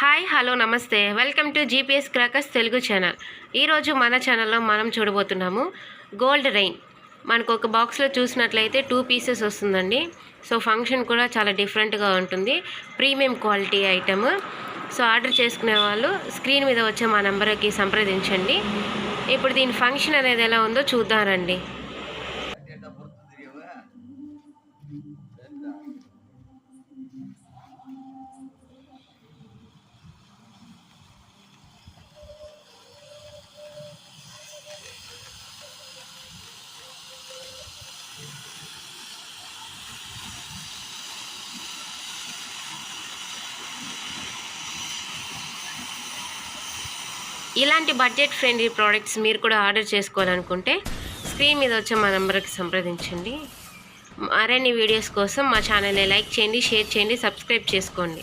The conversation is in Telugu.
హాయ్ హలో నమస్తే welcome to GPS crackers Telugu channel. ఈరోజు మన ఛానల్లో మనం చూడబోతున్నాము గోల్డ్ రైన్. మనకు ఒక బాక్స్లో చూసినట్లయితే 2 పీసెస్ వస్తుందండి. సో ఫంక్షన్ కూడా చాలా డిఫరెంట్గా ఉంటుంది, premium quality item. So order చేసుకునే వాళ్ళు స్క్రీన్ మీద వచ్చే మా నెంబర్కి సంప్రదించండి. ఇప్పుడు దీని ఫంక్షన్ అనేది ఎలా ఉందో చూద్దాం రండి. ఇలాంటి బడ్జెట్ ఫ్రెండ్లీ ప్రోడక్ట్స్ మీరు కూడా ఆర్డర్ చేసుకోవాలనుకుంటే స్క్రీన్ మీద వచ్చే మా నెంబర్కి సంప్రదించండి. మరిన్ని వీడియోస్ కోసం మా ఛానల్ని లైక్ చేయండి, షేర్ చేయండి, సబ్స్క్రైబ్ చేసుకోండి.